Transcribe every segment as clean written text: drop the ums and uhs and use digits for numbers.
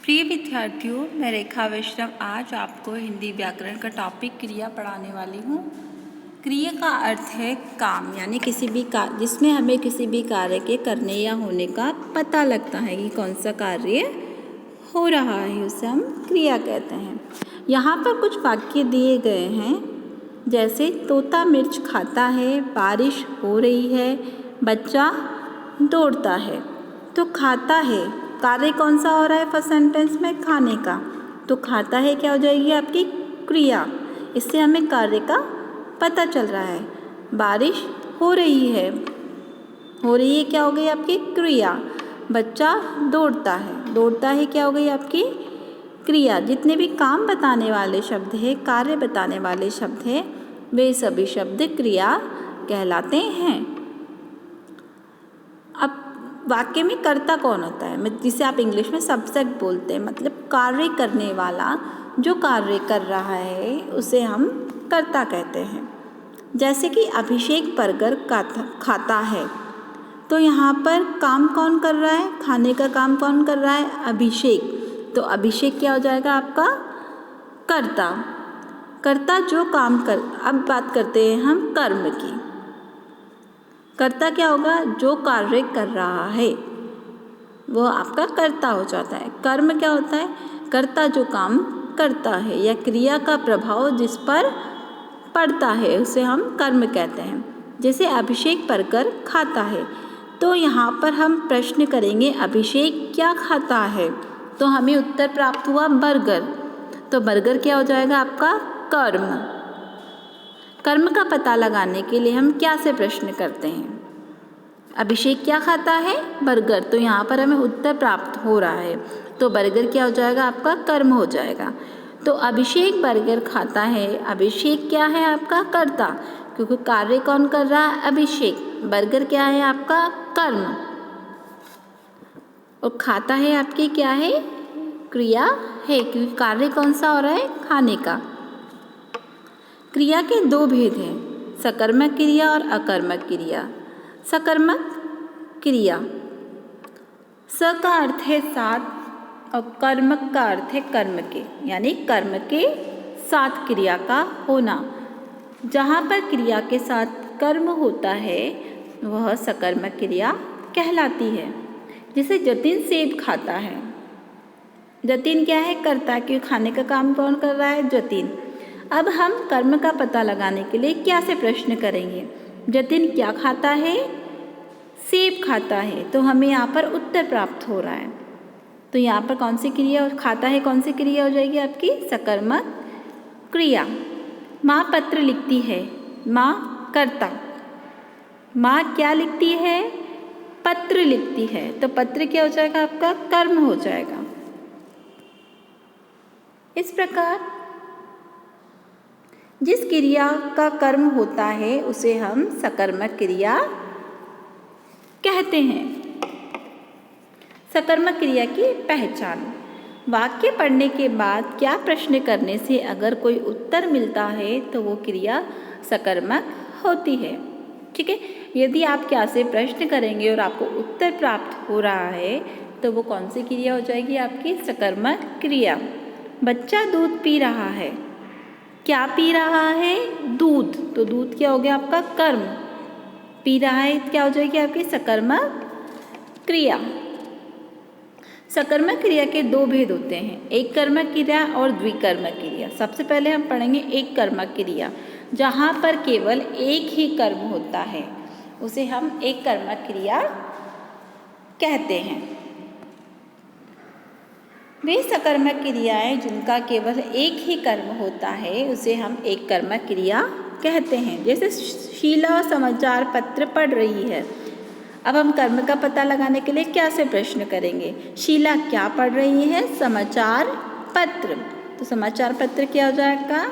प्रिय विद्यार्थियों, मैं रेखा वैष्णव आज आपको हिंदी व्याकरण का टॉपिक क्रिया पढ़ाने वाली हूँ। क्रिया का अर्थ है काम, यानी किसी भी कार्य जिसमें हमें किसी भी कार्य के करने या होने का पता लगता है कि कौन सा कार्य हो रहा है, उसे हम क्रिया कहते हैं। यहाँ पर कुछ वाक्य दिए गए हैं, जैसे तोता मिर्च खाता है, बारिश हो रही है, बच्चा दौड़ता है। तो खाता है, कार्य कौन सा हो रहा है फर्स्ट सेंटेंस में? खाने का। तो खाता है क्या हो जाएगी आपकी? क्रिया। इससे हमें कार्य का पता चल रहा है। बारिश हो रही है, क्या हो गई आपकी? क्रिया। बच्चा दौड़ता है क्या हो गई आपकी? क्रिया। जितने भी काम बताने वाले शब्द है, कार्य बताने वाले शब्द है, वे सभी शब्द क्रिया कहलाते हैं। अब वाक्य में कर्ता कौन होता है, जिसे आप इंग्लिश में सब्जेक्ट बोलते हैं, मतलब कार्य करने वाला, जो कार्य कर रहा है उसे हम कर्ता कहते हैं। जैसे कि अभिषेक बर्गर खाता है, तो यहाँ पर काम कौन कर रहा है? खाने का काम कौन कर रहा है? अभिषेक। तो अभिषेक क्या हो जाएगा आपका? कर्ता। कर्ता जो काम कर, अब बात करते हैं हम कर्म की। कर्ता क्या होगा? जो कार्य कर रहा है वो आपका कर्ता हो जाता है। कर्म क्या होता है? कर्ता जो काम करता है या क्रिया का प्रभाव जिस पर पड़ता है उसे हम कर्म कहते हैं। जैसे अभिषेक बर्गर खाता है, तो यहाँ पर हम प्रश्न करेंगे अभिषेक क्या खाता है, तो हमें उत्तर प्राप्त हुआ बर्गर। तो बर्गर क्या हो जाएगा आपका? कर्म। कर्म का पता लगाने के लिए हम क्या से प्रश्न करते हैं? अभिषेक क्या खाता है? बर्गर। तो यहाँ पर हमें उत्तर प्राप्त हो रहा है, तो बर्गर क्या हो जाएगा आपका? कर्म हो जाएगा। तो अभिषेक बर्गर खाता है, अभिषेक क्या है आपका? कर्ता, क्योंकि कार्य कौन कर रहा है? अभिषेक। बर्गर क्या है आपका? कर्म। और खाता है आपकी क्या है? क्रिया है, क्योंकि कार्य कौन सा हो रहा है? खाने का। क्रिया के दो भेद हैं, सकर्मक क्रिया और अकर्मक क्रिया। सकर्मक क्रिया, स का अर्थ है साथ और कर्मक का अर्थ है कर्म के, यानी कर्म के साथ क्रिया का होना। जहाँ पर क्रिया के साथ कर्म होता है वह सकर्मक क्रिया कहलाती है। जैसे जतिन सेब खाता है, जतिन क्या है? कर्ता, क्योंकि खाने का काम कौन कर रहा है? जतिन। अब हम कर्म का पता लगाने के लिए क्या से प्रश्न करेंगे? जतिन क्या खाता है? सेब खाता है। तो हमें यहाँ पर उत्तर प्राप्त हो रहा है। तो यहाँ पर कौन सी क्रिया खाता है, कौन सी क्रिया हो जाएगी आपकी? सकर्मक क्रिया। माँ पत्र लिखती है, माँ कर्ता। माँ क्या लिखती है? पत्र लिखती है। तो पत्र क्या हो जाएगा आपका? कर्म हो जाएगा। इस प्रकार जिस क्रिया का कर्म होता है उसे हम सकर्मक क्रिया कहते हैं। सकर्मक क्रिया की पहचान, वाक्य पढ़ने के बाद क्या प्रश्न करने से अगर कोई उत्तर मिलता है तो वो क्रिया सकर्मक होती है। ठीक है, यदि आप क्या से प्रश्न करेंगे और आपको उत्तर प्राप्त हो रहा है तो वो कौन सी क्रिया हो जाएगी आपकी? सकर्मक क्रिया। बच्चा दूध पी रहा है, क्या पी रहा है? दूध। तो दूध क्या हो गया आपका? कर्म। पी रहा है क्या हो जाएगी आपकी? सकर्मक क्रिया। सकर्मक क्रिया के दो भेद होते हैं, एक कर्मक क्रिया और द्विकर्मक क्रिया। सबसे पहले हम पढ़ेंगे एक कर्मक क्रिया, जहाँ पर केवल एक ही कर्म होता है उसे हम एक कर्मक क्रिया कहते हैं। वे सकर्मक क्रियाएं जिनका केवल एक ही कर्म होता है उसे हम एक कर्मक क्रिया कहते हैं। जैसे शीला समाचार पत्र पढ़ रही है। अब हम कर्म का पता लगाने के लिए क्या से प्रश्न करेंगे? शीला क्या पढ़ रही है? समाचार पत्र। तो समाचार पत्र क्या हो जाएगा?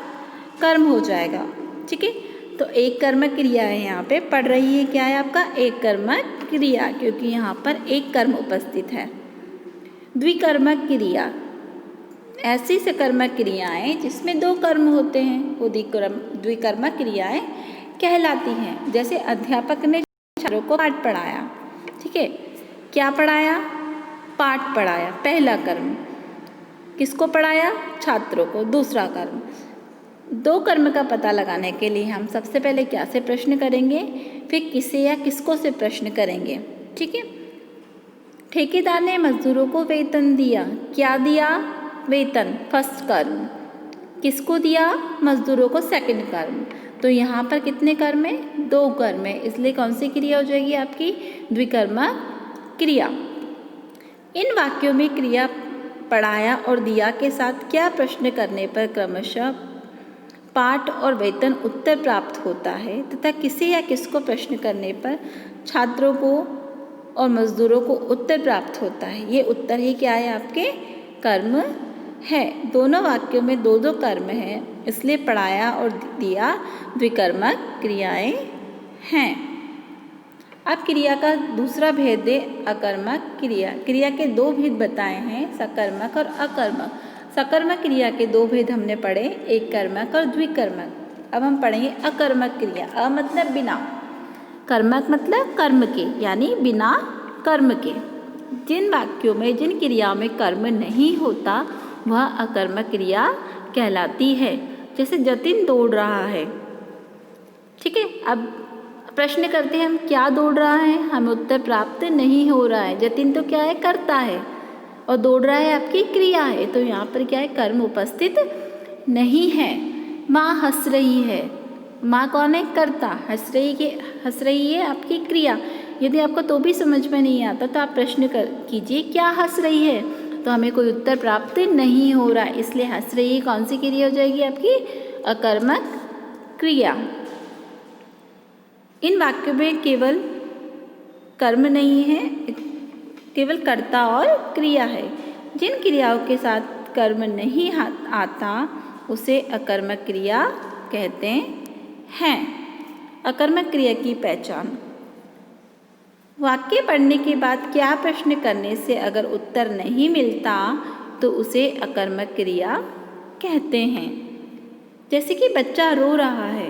कर्म हो जाएगा। ठीक है, तो एक कर्मक क्रिया है, यहाँ पे पढ़ रही है क्या है आपका? एक कर्मक क्रिया, क्योंकि यहाँ पर एक कर्म उपस्थित है। द्विकर्मक क्रिया, ऐसी सकर्मक क्रियाएं जिसमें दो कर्म होते हैं वो द्विकर्मक क्रियाएं कहलाती हैं। जैसे अध्यापक ने छात्रों को पाठ पढ़ाया। ठीक है, क्या पढ़ाया? पाठ पढ़ाया, पहला कर्म। किसको पढ़ाया? छात्रों को। दूसरा कर्म, दो कर्म का पता लगाने के लिए हम सबसे पहले क्या से प्रश्न करेंगे, फिर किसे या किसको से प्रश्न करेंगे। ठीक है। ठेकेदार ने मजदूरों को वेतन दिया। क्या दिया? वेतन, फर्स्ट कर्म। किसको दिया? मजदूरों को, सेकंड कर्म। तो यहाँ पर कितने कर्म है? दो कर्म है, इसलिए कौन सी क्रिया हो जाएगी आपकी? द्विकर्मक क्रिया। इन वाक्यों में क्रिया पढ़ाया और दिया के साथ क्या प्रश्न करने पर क्रमशः पाठ और वेतन उत्तर प्राप्त होता है तथा किसे या किसको प्रश्न करने पर छात्रों को और मजदूरों को उत्तर प्राप्त होता है। ये उत्तर ही क्या है? आपके कर्म है। दोनों वाक्यों में दो दो कर्म हैं, इसलिए पढ़ाया और दिया द्विकर्मक क्रियाएं हैं। अब क्रिया का दूसरा भेद है अकर्मक क्रिया। क्रिया के दो भेद बताए हैं, सकर्मक और अकर्मक। सकर्मक क्रिया के दो भेद हमने पढ़े, एक कर्मक और द्विकर्मक। अब हम पढ़ेंगे अकर्मक क्रिया। अ मतलब बिना, कर्मक मतलब कर्म के, यानी बिना कर्म के। जिन वाक्यों में, जिन क्रियाओं में कर्म नहीं होता वह अकर्मक क्रिया कहलाती है। जैसे जतिन दौड़ रहा है। ठीक है। अब प्रश्न करते हैं हम, क्या दौड़ रहा है? हमें उत्तर प्राप्त नहीं हो रहा है। जतिन तो क्या है? करता है, और दौड़ रहा है आपकी क्रिया है, तो यहाँ पर क्या है? कर्म उपस्थित नहीं है। माँ हंस रही है। माँ कौन है? कर्ता। हंस रही है आपकी क्रिया। यदि आपको तो भी समझ में नहीं आता तो आप प्रश्न कीजिए, क्या हंस रही है? तो हमें कोई उत्तर प्राप्त नहीं हो रहा है, इसलिए हंस रही है कौन सी क्रिया हो जाएगी आपकी? अकर्मक क्रिया। इन वाक्यों में केवल कर्म नहीं है, केवल कर्ता और क्रिया है। जिन क्रियाओं के साथ कर्म नहीं आता उसे अकर्मक क्रिया कहते हैं। अकर्मक क्रिया की पहचान। वाक्य पढ़ने के बाद क्या प्रश्न करने से अगर उत्तर नहीं मिलता तो उसे अकर्मक क्रिया कहते हैं। जैसे कि बच्चा रो रहा है।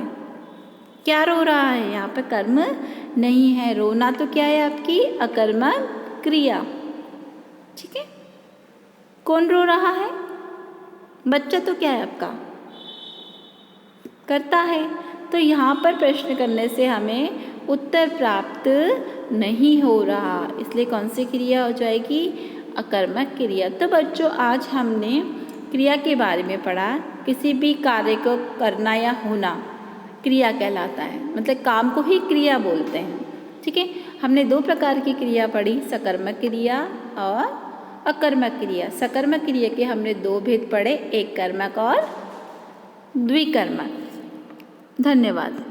क्या रो रहा है? यहाँ पर कर्म नहीं है। रोना तो क्या है आपकी? अकर्मक क्रिया। ठीक है। कौन रो रहा है? बच्चा तो क्या है आपका? करता है। तो यहाँ पर प्रश्न करने से हमें उत्तर प्राप्त नहीं हो रहा, इसलिए कौन सी क्रिया हो जाएगी? अकर्मक क्रिया। तो बच्चों, आज हमने क्रिया के बारे में पढ़ा। किसी भी कार्य को करना या होना क्रिया कहलाता है, मतलब काम को ही क्रिया बोलते हैं। ठीक है। हमने दो प्रकार की क्रिया पढ़ी, सकर्मक क्रिया और अकर्मक क्रिया। सकर्मक क्रिया के हमने दो भेद पढ़े, एक कर्मक और द्विकर्मक। धन्यवाद।